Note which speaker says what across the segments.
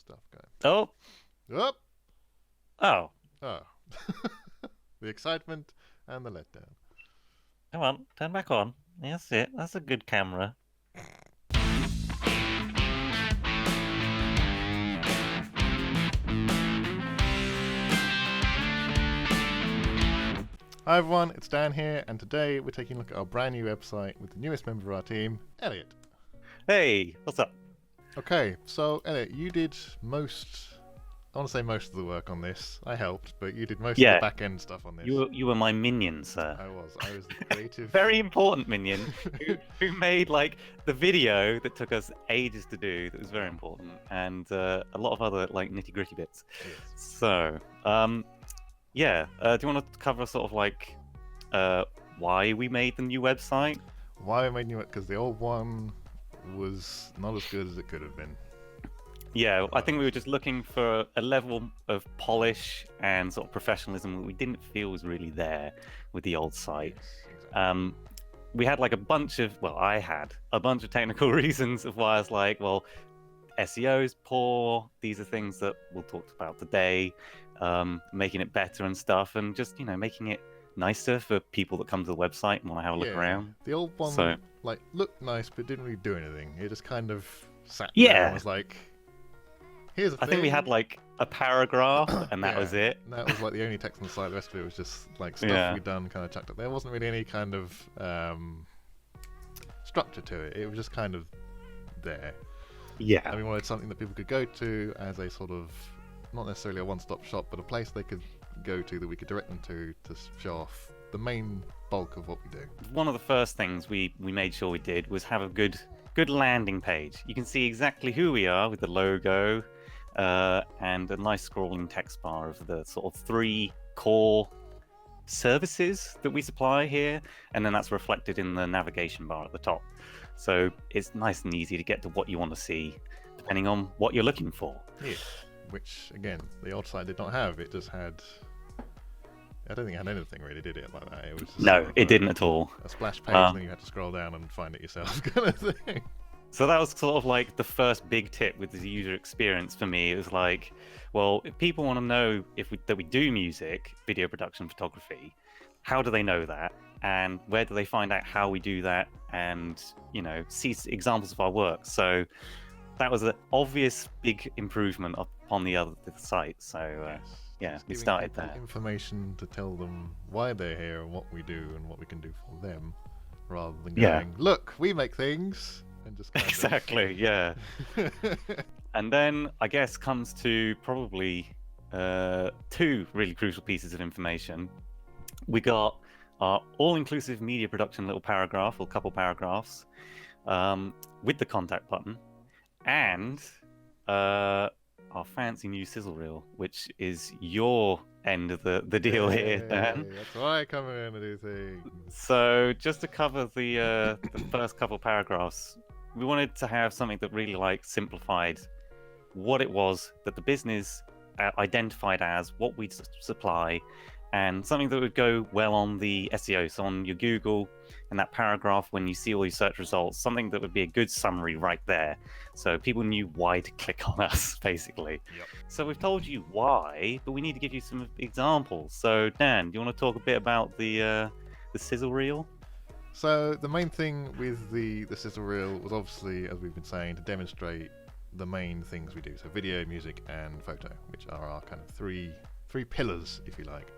Speaker 1: stuff going.
Speaker 2: Oh,
Speaker 1: Up.
Speaker 2: oh,
Speaker 1: Oh. The excitement and the letdown.
Speaker 2: come on, turn back on. That's it. That's a good camera.
Speaker 1: Hi everyone, it's Dan here, and today we're taking a look at our brand new website with the newest member of our team, Elliot.
Speaker 2: Hey, what's up?
Speaker 1: Okay, so Elliot, you did I want to say most of the work on this. I helped, but you did most of
Speaker 2: Yeah,
Speaker 1: the back end stuff on this.
Speaker 2: you were my minion, sir.
Speaker 1: I was the creative.
Speaker 2: Very important minion who made like the video that took us ages to do. That was very important, and a lot of other like nitty gritty bits.
Speaker 1: Yes.
Speaker 2: So, yeah. Do you want to cover sort of like why we made the new website?
Speaker 1: Why I made new? Because the old one was not as good as it could have been.
Speaker 2: Yeah, I think we were just looking for a level of polish and sort of professionalism that we didn't feel was really there with the old site.
Speaker 1: Exactly.
Speaker 2: We had like I had a bunch of technical reasons of why I was like, well, SEO is poor. These are things that we'll talk about today, making it better and stuff, and just, making it nicer for people that come to the website and want to have a look around.
Speaker 1: The old one
Speaker 2: So,
Speaker 1: looked nice, but didn't really do anything. It just kind of sat there
Speaker 2: yeah,
Speaker 1: and was like, here's a
Speaker 2: I think we had
Speaker 1: thing.
Speaker 2: like a paragraph and that was it.
Speaker 1: And that was like the only text on the site. The rest of it was just like stuff
Speaker 2: Yeah.
Speaker 1: we'd done, kind of chucked up. There wasn't really any kind of structure to it. It was just kind of there.
Speaker 2: Yeah.
Speaker 1: And we wanted something that people could go to as a sort of, not necessarily a one-stop shop, but a place they could go to that we could direct them to show off the main bulk of what we do.
Speaker 2: One of the first things we made sure we did was have a good landing page. You can see exactly who we are with the logo and a nice scrolling text bar of the sort of 3 core services that we supply here, and then that's reflected in the navigation bar at the top. So it's nice and easy to get to what you want to see depending on what you're looking for.
Speaker 1: Yeah. Which, again, the old site did not have. It just had... I don't think it had anything really, did it, like that? It was just
Speaker 2: No,
Speaker 1: sort of
Speaker 2: it didn't at all.
Speaker 1: a splash page, and then you had to scroll down and find it yourself, kind of thing.
Speaker 2: So that was sort of like the first big tip with the user experience for me. It was like, well, if people want to know that we do music, video production, photography, how do they know that? And where do they find out how we do that? And, see examples of our work. So that was an obvious big improvement upon the site. So, yeah,
Speaker 1: Just
Speaker 2: we
Speaker 1: giving
Speaker 2: started
Speaker 1: people
Speaker 2: there.
Speaker 1: information to tell them why they're here and what we do and what we can do for them, rather than
Speaker 2: Yeah.
Speaker 1: going, look, we make things, and just kind
Speaker 2: Exactly, yeah.
Speaker 1: of...
Speaker 2: And then I guess comes to probably 2 really crucial pieces of information. We got our all-inclusive media production little paragraph or couple paragraphs with the contact button, and our fancy new sizzle reel, which is your end of the deal here, Dan.
Speaker 1: That's why I come in and do things.
Speaker 2: So just to cover the first couple paragraphs, we wanted to have something that really simplified what it was that the business identified as, what we'd supply, and something that would go well on the SEO. So on your Google and that paragraph, when you see all your search results, something that would be a good summary right there. So people knew why to click on us, basically.
Speaker 1: Yep.
Speaker 2: So we've told you why, but we need to give you some examples. So Dan, do you want to talk a bit about the sizzle reel?
Speaker 1: So the main thing with the sizzle reel was obviously, as we've been saying, to demonstrate the main things we do. So video, music, and photo, which are our kind of three pillars, if you like.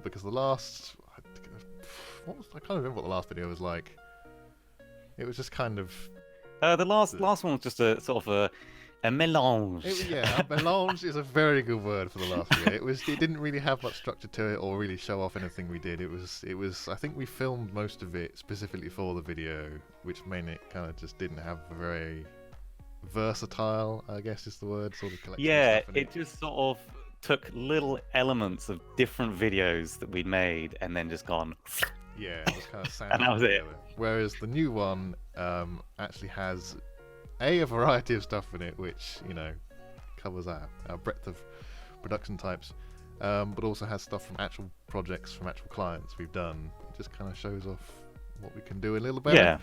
Speaker 1: Because the last, I can't remember what the last video was like. It was just kind of
Speaker 2: the last one was just a sort of a melange.
Speaker 1: a melange is a very good word for the last video. It didn't really have much structure to it or really show off anything we did. It was I think we filmed most of it specifically for the video, which meant it kind of just didn't have a very versatile, I guess is the word, sort of collection.
Speaker 2: Yeah,
Speaker 1: of stuff in
Speaker 2: it just sort of took little elements of different videos that we'd made and then just gone.
Speaker 1: Yeah, it was kind of
Speaker 2: And that was it.
Speaker 1: together. Whereas the new one actually has a variety of stuff in it, which covers our breadth of production types, but also has stuff from actual projects, from actual clients we've done. It just kind of shows off what we can do a little better.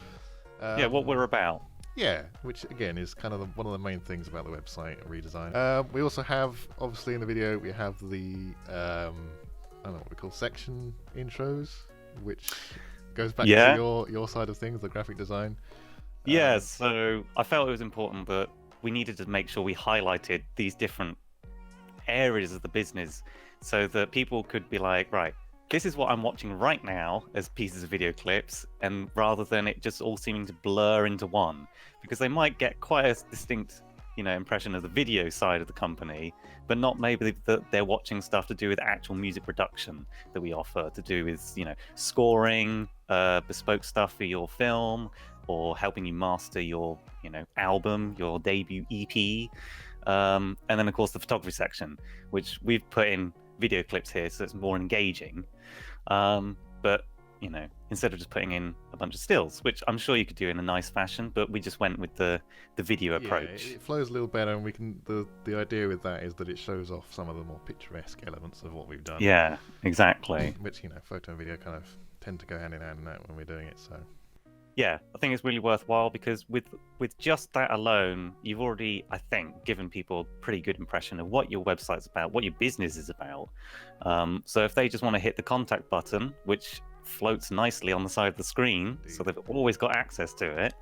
Speaker 2: Yeah, what we're about.
Speaker 1: Yeah, which again is kind of one of the main things about the website redesign. We also have, obviously in the video, we have the I don't know what we call section intros, which goes back
Speaker 2: Yeah.
Speaker 1: to your side of things, the graphic design.
Speaker 2: Yeah, so I felt it was important that we needed to make sure we highlighted these different areas of the business so that people could be like, right, this is what I'm watching right now as pieces of video clips, and rather than it just all seeming to blur into one, because they might get quite a distinct, impression of the video side of the company, but not maybe that they're watching stuff to do with actual music production that we offer, to do with, scoring, bespoke stuff for your film, or helping you master your, album, your debut EP. And then, of course, the photography section, which we've put in video clips here, so it's more engaging. But, instead of just putting in a bunch of stills, which I'm sure you could do in a nice fashion, but we just went with the video approach.
Speaker 1: It flows a little better, and we can. The idea with that is that it shows off some of the more picturesque elements of what we've done.
Speaker 2: Yeah, exactly.
Speaker 1: Which, photo and video kind of tend to go hand in hand in that when we're doing it. So.
Speaker 2: Yeah, I think it's really worthwhile because with just that alone, you've already, I think, given people a pretty good impression of what your website's about, what your business is about. So if they just want to hit the contact button, which floats nicely on the side of the screen,
Speaker 1: Indeed.
Speaker 2: so they've always got access to it,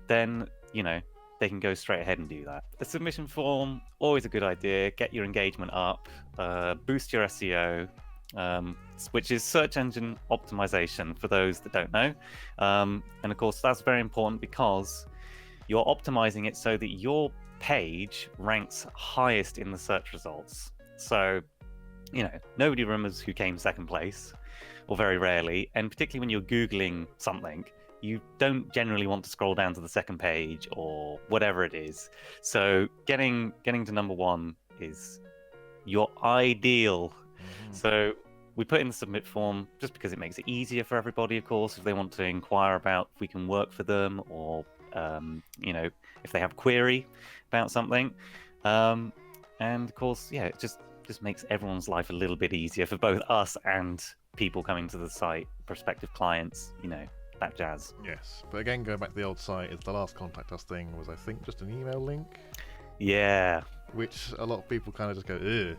Speaker 2: then, they can go straight ahead and do that. A submission form, always a good idea. Get your engagement up, boost your SEO. Which is search engine optimization for those that don't know. And of course, that's very important because you're optimizing it so that your page ranks highest in the search results. So, nobody remembers who came second place, or very rarely. And particularly when you're Googling something, you don't generally want to scroll down to the second page or whatever it is. So getting to number one is your ideal. So we put in the submit form just because it makes it easier for everybody, of course, if they want to inquire about if we can work for them, or if they have a query about something. And of course, it just makes everyone's life a little bit easier for both us and people coming to the site, prospective clients, that jazz.
Speaker 1: Yes, but again, going back to the old site, the last contact us thing was, I think, just an email link.
Speaker 2: Yeah.
Speaker 1: Which a lot of people kind of just go, ugh,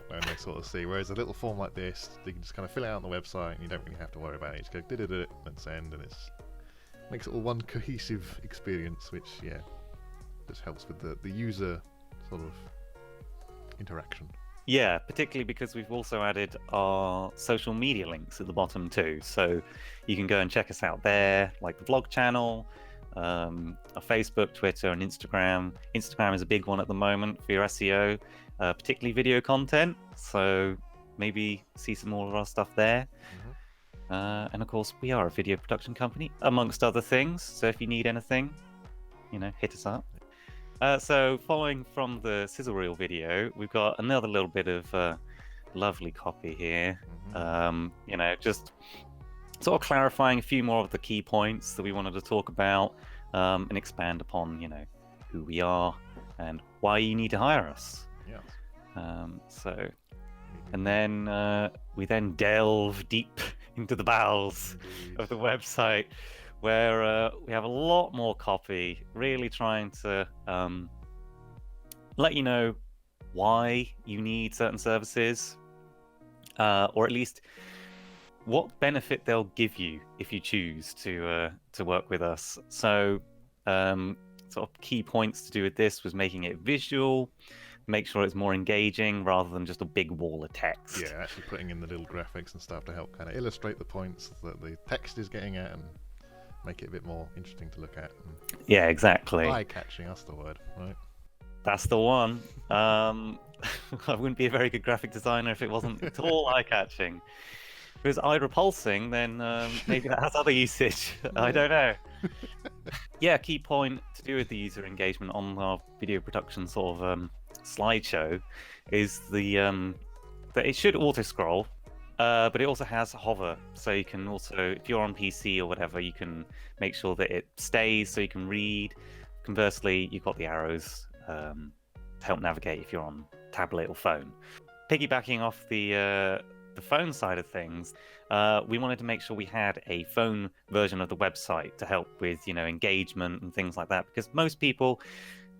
Speaker 1: when they sort of see. Whereas a little form like this, you can just kind of fill it out on the website, and you don't really have to worry about it. You just go did and send, and it's makes it all one cohesive experience, which just helps with the user sort of interaction.
Speaker 2: Yeah, particularly because we've also added our social media links at the bottom too. So you can go and check us out there, like the vlog channel, our Facebook, Twitter, and Instagram. Instagram is a big one at the moment for your SEO, particularly video content. So maybe see some more of our stuff there. And of course, we are a video production company, amongst other things. So if you need anything, hit us up. So following from the sizzle reel video, we've got another little bit of lovely copy here. Just sort of clarifying a few more of the key points that we wanted to talk about, and expand upon, who we are and why you need to hire us.
Speaker 1: Yeah.
Speaker 2: And then we then delve deep into the bowels of the website, where we have a lot more copy, really trying to let you know why you need certain services, or at least what benefit they'll give you if you choose to work with us. So sort of key points to do with this was making it visual, make sure it's more engaging rather than just a big wall of text.
Speaker 1: Yeah, actually putting in the little graphics and stuff to help kind of illustrate the points that the text is getting at and make it a bit more interesting to look at.
Speaker 2: Yeah, exactly.
Speaker 1: Eye-catching, that's the word, right?
Speaker 2: That's the one. I wouldn't be a very good graphic designer if it wasn't at all eye-catching. If it was eye-repulsing, then maybe that has other usage. I don't know. Yeah, key point to do with the user engagement on our video production sort of slideshow is that it should auto-scroll. But it also has hover, so you can also, if you're on PC or whatever, you can make sure that it stays so you can read. Conversely, you've got the arrows to help navigate if you're on tablet or phone. Piggybacking off the the phone side of things, we wanted to make sure we had a phone version of the website to help with, engagement and things like that, because most people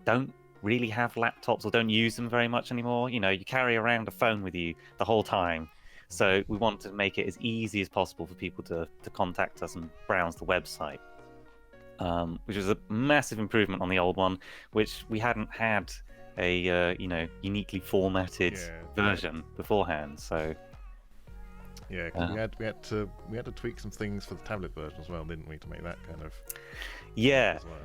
Speaker 2: don't really have laptops or don't use them very much anymore. You carry around a phone with you the whole time. So we want to make it as easy as possible for people to contact us and browse the website, which was a massive improvement on the old one, which we hadn't had a uniquely formatted version beforehand. So
Speaker 1: yeah, 'cause we had to tweak some things for the tablet version as well, didn't we, to make that kind of as well.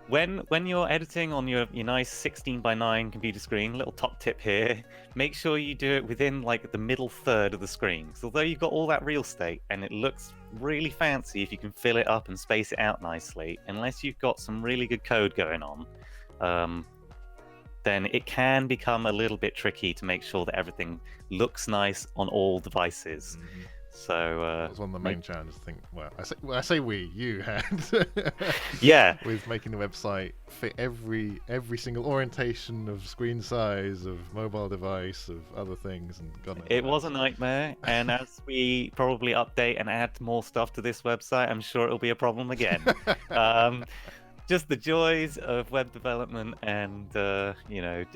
Speaker 2: When you're editing on your nice 16:9 computer screen, little top tip here, make sure you do it within like the middle third of the screen. So although you've got all that real estate and it looks really fancy if you can fill it up and space it out nicely, unless you've got some really good code going on, then it can become a little bit tricky to make sure that everything looks nice on all devices. So
Speaker 1: that was one of the main challenges. I think. Well, I say you had.
Speaker 2: Yeah.
Speaker 1: With making the website fit every single orientation of screen size, of mobile device, of other things, and God knows.
Speaker 2: It was a nightmare, and as we probably update and add more stuff to this website, I'm sure it'll be a problem again. Just the joys of web development and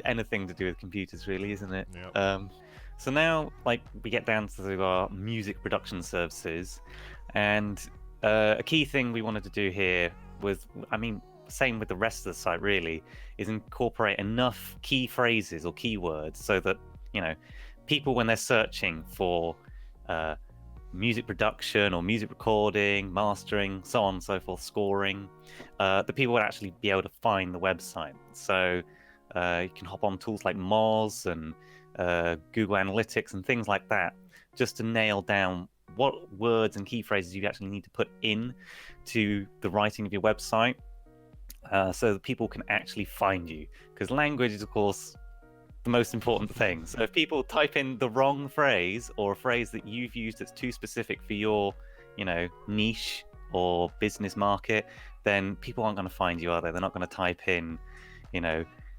Speaker 2: anything to do with computers, really, isn't it?
Speaker 1: Yep.
Speaker 2: So now, we get down to our music production services, and a key thing we wanted to do here was, same with the rest of the site really, is incorporate enough key phrases or keywords so that, people when they're searching for music production or music recording, mastering, so on and so forth, scoring, the people would actually be able to find the website. So you can hop on tools like Moz and Google Analytics and things like that, just to nail down what words and key phrases you actually need to put in to the writing of your website, so that people can actually find you. Because language is, of course, the most important thing. So if people type in the wrong phrase, or a phrase that you've used that's too specific for your, niche or business market, then people aren't going to find you, are they? They're not going to type in,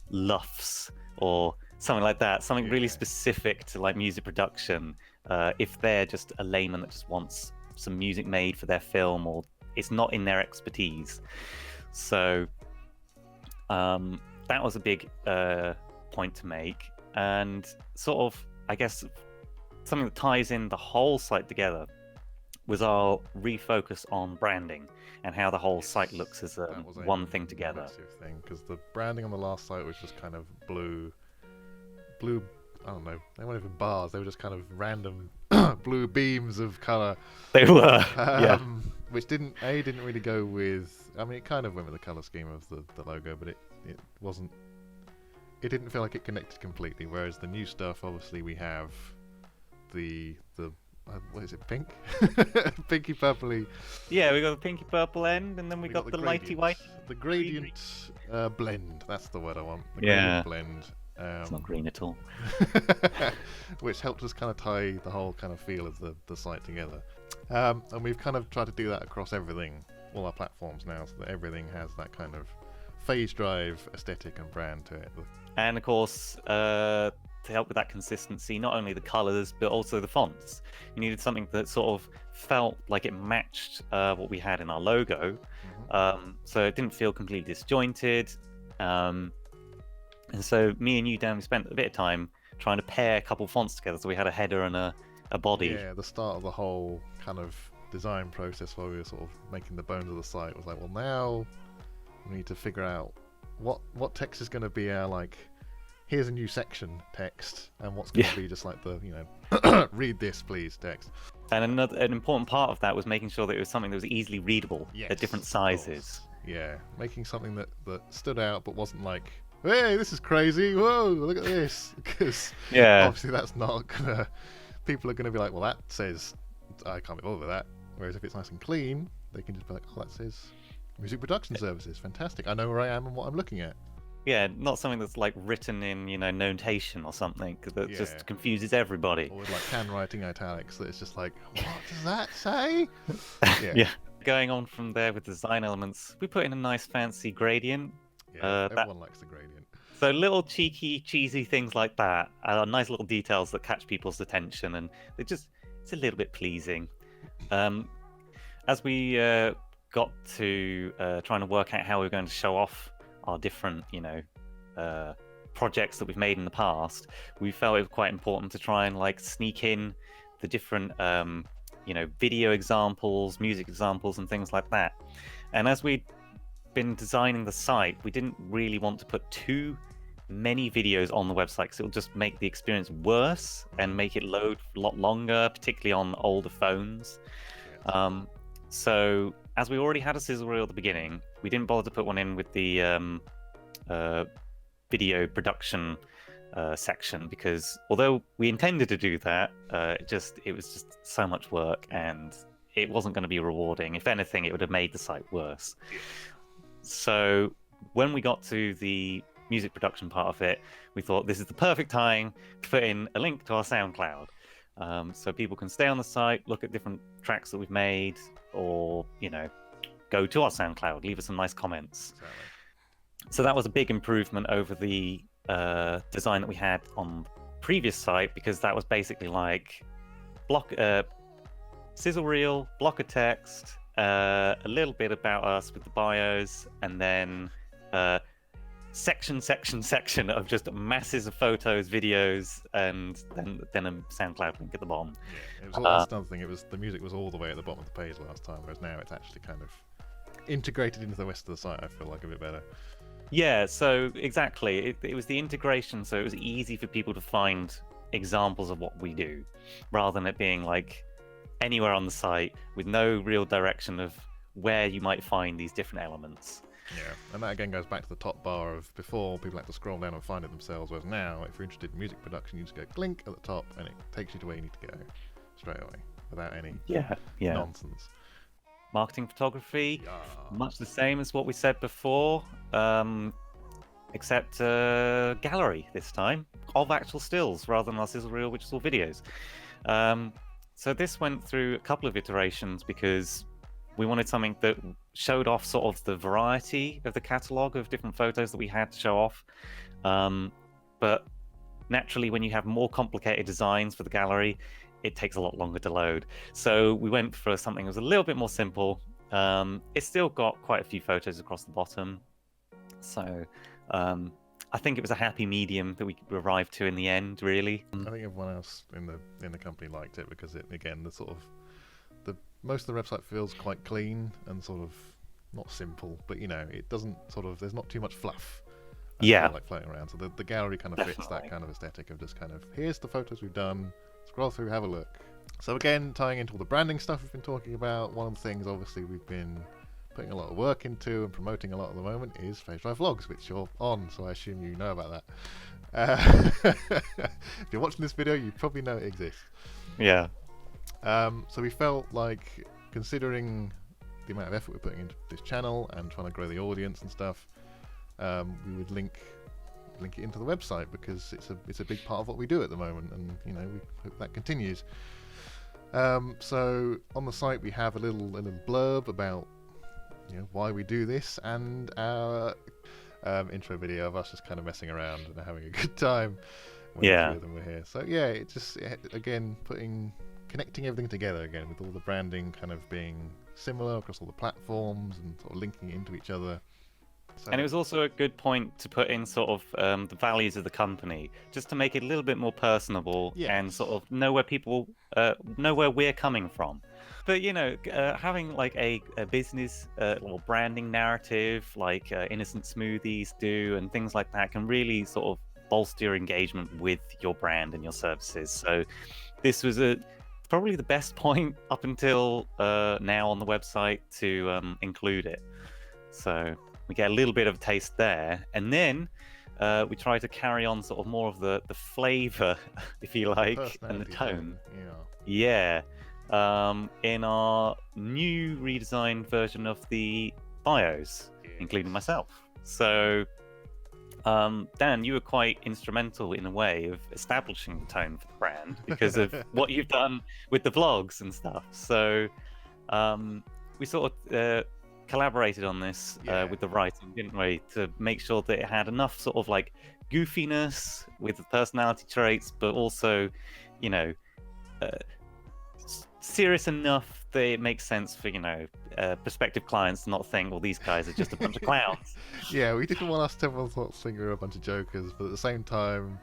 Speaker 2: luffs or something like that, something really specific to like music production, if they're just a layman that just wants some music made for their film, or it's not in their expertise. So that was a big point to make, and sort of, I guess, something that ties in the whole site together was our refocus on branding and how the whole site looks as one thing together.
Speaker 1: Massive thing, because the branding on the last site was just kind of blue, I don't know, they weren't even bars, they were just kind of random blue beams of colour.
Speaker 2: They were,
Speaker 1: which didn't really go with, it kind of went with the colour scheme of the logo, but it didn't feel like it connected completely, whereas the new stuff, obviously we have the what is it, pink? Pinky purpley.
Speaker 2: Yeah, we got the pinky purple end, and then we got the lighty white.
Speaker 1: The gradient blend, that's the word I want. The
Speaker 2: gradient
Speaker 1: blend.
Speaker 2: It's not green at all.
Speaker 1: Which helped us kind of tie the whole kind of feel of the site together. And we've kind of tried to do that across everything, all our platforms now, so that everything has that kind of phase drive aesthetic and brand to it.
Speaker 2: And of course, to help with that consistency, not only the colors, but also the fonts. You needed something that sort of felt like it matched what we had in our logo. So it didn't feel completely disjointed. And so me and you, Dan, we spent a bit of time trying to pair a couple fonts together, so we had a header and a body.
Speaker 1: Yeah, the start of the whole kind of design process where we were sort of making the bones of the site was like, well, now we need to figure out what text is going to be our, like, here's a new section text, and what's going to be just like the, read this please text. And
Speaker 2: an important part of that was making sure that it was something that was easily readable at different sizes.
Speaker 1: Yeah, making something that stood out but wasn't like, hey, this is crazy, whoa, look at this, because obviously that's not gonna, people are gonna be like, well, that says, I can't be bothered with that. Whereas if it's nice and clean, they can just be like, oh, that says music production services, fantastic, I know where I am and what I'm looking at.
Speaker 2: Yeah, not something that's like written in, notation or something that just confuses everybody.
Speaker 1: Or with like handwriting italics, that it's just like, what does that say?
Speaker 2: Yeah. Going on from there with design elements, we put in a nice fancy gradient.
Speaker 1: Yeah, everyone likes the gradient.
Speaker 2: So little cheeky, cheesy things like that are nice little details that catch people's attention, and it's a little bit pleasing. As we got to trying to work out how we were going to show off our different, projects that we've made in the past, we felt it was quite important to try and like sneak in the different, video examples, music examples, and things like that. And as we'd been designing the site, we didn't really want to put too many videos on the website because it'll just make the experience worse and make it load a lot longer, particularly on older phones. So as we already had a sizzle reel at the beginning, we didn't bother to put one in with the video production section, because although we intended to do that, it was just so much work and it wasn't going to be rewarding. If anything, it would have made the site worse. So when we got to the music production part of it, we thought this is the perfect time to put in a link to our SoundCloud, so people can stay on the site, look at different tracks that we've made, or go to our SoundCloud, leave us some nice comments.
Speaker 1: Exactly.
Speaker 2: So that was a big improvement over the design that we had on the previous site, because that was basically like sizzle reel, block of text, a little bit about us with the bios, and then section of just masses of photos, videos, and then a SoundCloud link at the bottom.
Speaker 1: Yeah, it was that's another thing. The music was all the way at the bottom of the page last time, whereas now it's actually kind of integrated into the rest of the site. I feel like a bit better.
Speaker 2: Yeah, so exactly. It was the integration, so it was easy for people to find examples of what we do, rather than it being like anywhere on the site with no real direction of where you might find these different elements.
Speaker 1: Yeah, and that again goes back to the top bar of before. People had to scroll down and find it themselves, whereas now, if you're interested in music production, you just go blink at the top and it takes you to where you need to go straight away without any nonsense.
Speaker 2: Marketing photography,
Speaker 1: Yeah.
Speaker 2: much the same as what we said before, except gallery this time of actual stills rather than our sizzle reel, which is all videos. So this went through a couple of iterations because we wanted something that showed off sort of the variety of the catalogue of different photos that we had to show off. But naturally, when you have more complicated designs for the gallery, it takes a lot longer to load. So we went for something that was a little bit more simple. It's still got quite a few photos across the bottom. So I think it was a happy medium that we arrived to in the end, really.
Speaker 1: I think everyone else in the company liked it because most of the website feels quite clean and sort of not simple, but it doesn't there's not too much fluff. Like floating around. So the gallery kind of fits that kind of aesthetic of just kind of, here's the photos we've done, scroll through, have a look. So again, tying into all the branding stuff we've been talking about, one of the things obviously we've been putting a lot of work into and promoting a lot at the moment is Phase Drive Vlogs, which you're on, so I assume you know about that. If you're watching this video, you probably know it exists.
Speaker 2: Yeah.
Speaker 1: So we felt like, considering the amount of effort we're putting into this channel and trying to grow the audience and stuff, we would link it into the website, because it's a big part of what we do at the moment, and we hope that continues. So on the site we have a little blurb about why we do this, and our intro video of us just kind of messing around and having a good time when the three of them were here. So yeah, it's just again connecting everything together again, with all the branding kind of being similar across all the platforms and sort of linking into each other. So,
Speaker 2: and it was also a good point to put in sort of the values of the company, just to make it a little bit more personable, and sort of know where people know where we're coming from. But having like a business or branding narrative like Innocent Smoothies do and things like that can really sort of bolster your engagement with your brand and your services. So this was probably the best point up until now on the website to include it. So we get a little bit of a taste there, and then we try to carry on sort of more of the flavor, if you like, and the tone. In our new redesigned version of the bios, including myself. So Dan, you were quite instrumental in a way of establishing the tone for the brand because of what you've done with the vlogs and stuff. So we sort of collaborated on this
Speaker 1: Yeah.
Speaker 2: with the writing, didn't we? To make sure that it had enough sort of like goofiness with the personality traits, but also, you know, uh, serious enough that it makes sense for, you know, prospective clients to not think, well, these guys are just a bunch of clowns.
Speaker 1: Yeah, we didn't want us to think we were a bunch of jokers, but at the same time,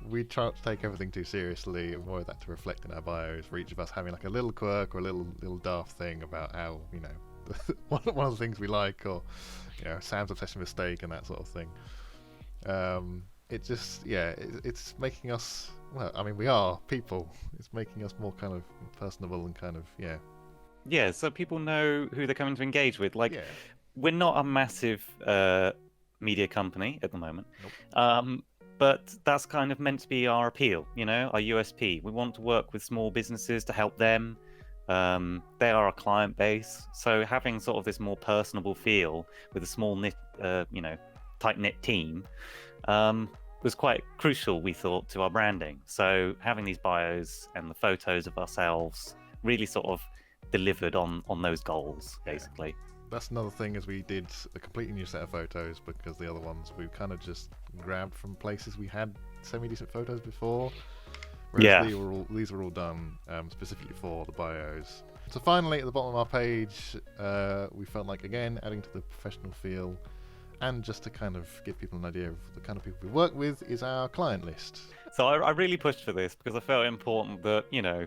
Speaker 1: we try not to take everything too seriously, and wanted that to reflect in our bios for each of us having like a little quirk or a little daft thing about how, you know, one of the things we like, or, you know, Sam's obsession with steak and that sort of thing. It just, yeah, it's making us, well, I mean, we are people. It's making us more kind of personable and kind of, yeah.
Speaker 2: Yeah, so people know who they're coming to engage with. Like,
Speaker 1: Yeah.
Speaker 2: we're not a massive media company at the moment.
Speaker 1: Nope.
Speaker 2: But that's kind of meant to be our appeal, you know, our USP. We want to work with small businesses to help them. They are our client base. So having sort of this more personable feel with a small knit, you know, tight-knit team was quite crucial, we thought, to our branding. So having these bios and the photos of ourselves really sort of delivered on those goals, basically.
Speaker 1: That's another thing, is we did a completely new set of photos, because the other ones we kind of just grabbed from places we had semi-decent photos before. Whereas
Speaker 2: Yeah.
Speaker 1: these were all done specifically for the bios. So finally, at the bottom of our page, we felt like, again, adding to the professional feel, and just to kind of give people an idea of the kind of people we work with, is our client list.
Speaker 2: So I really pushed for this because I felt important that, you know,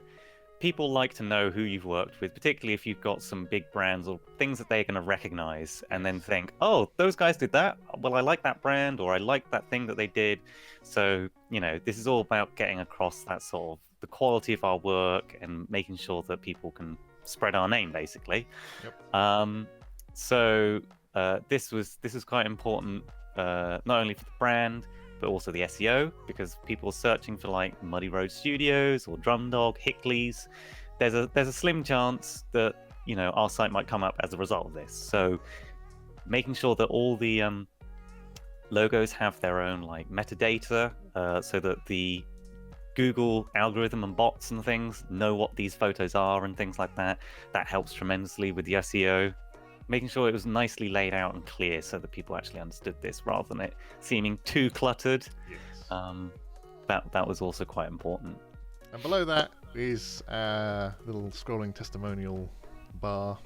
Speaker 2: people like to know who you've worked with, particularly if you've got some big brands or things that they're going to recognize and then think, oh, those guys did that. Well, I like that brand, or I like that thing that they did. So, you know, this is all about getting across that sort of the quality of our work and making sure that people can spread our name, basically.
Speaker 1: Yep.
Speaker 2: So this was quite important, not only for the brand, but also the SEO, because people searching for like Muddy Road Studios or Drumdog, Hickley's, there's a slim chance that, you know, our site might come up as a result of this. So making sure that all the logos have their own like metadata, so that the Google algorithm and bots and things know what these photos are and things like that. That helps tremendously with the SEO. Making sure it was nicely laid out and clear so that people actually understood this, rather than it seeming too cluttered.
Speaker 1: Yes.
Speaker 2: That was also quite important.
Speaker 1: And below that is a little scrolling testimonial bar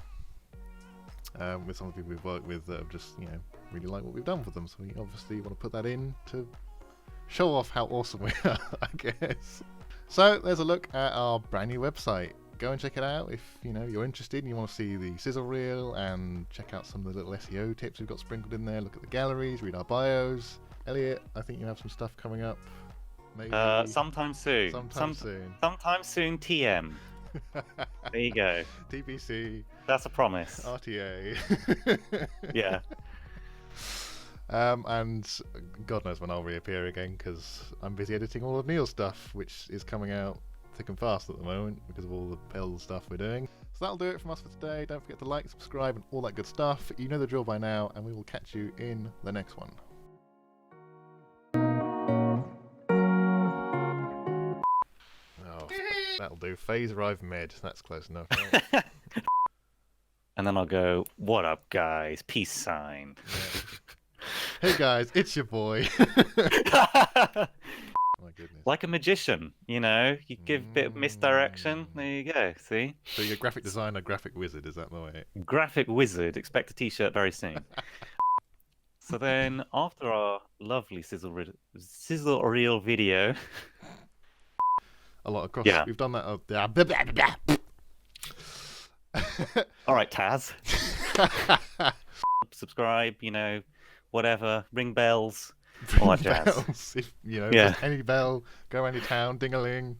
Speaker 1: with some of the people we've worked with that have just, you know, really like what we've done for them. So we obviously want to put that in to show off how awesome we are, I guess. So there's a look at our brand new website. Go and check it out if, you know, you're interested and you want to see the sizzle reel and check out some of the little SEO tips we've got sprinkled in there. Look at the galleries, read our bios. Elliot, I think you have some stuff coming up. Maybe
Speaker 2: Sometime soon.
Speaker 1: sometime soon.
Speaker 2: Sometime soon, TM. There you go.
Speaker 1: TBC,
Speaker 2: That's a promise.
Speaker 1: RTA.
Speaker 2: Yeah.
Speaker 1: And God knows when I'll reappear again, because I'm busy editing all of Neil's stuff, which is coming out thick and fast at the moment because of all the pill stuff we're doing. So that'll do it from us for today. Don't forget to like, subscribe, and all that good stuff. You know the drill by now, and we will catch you in the next one. Oh, that'll do. Phase arrive med. That's close enough. Right?
Speaker 2: And then I'll go, what up, guys? Peace sign.
Speaker 1: Hey guys, it's your boy. My goodness.
Speaker 2: Like a magician, you know? You give a bit of misdirection. There you go, see?
Speaker 1: So you're a graphic designer, graphic wizard, is that the way?
Speaker 2: Graphic wizard. Expect a t-shirt very soon. So then, after our lovely sizzle reel video...
Speaker 1: A lot across.
Speaker 2: Yeah.
Speaker 1: We've done that.
Speaker 2: All right, Taz. Subscribe, you know, whatever. Ring bells. All that jazz.
Speaker 1: Bells, if, you know,
Speaker 2: Yeah.
Speaker 1: just any bell, go around your town, ding-a-ling.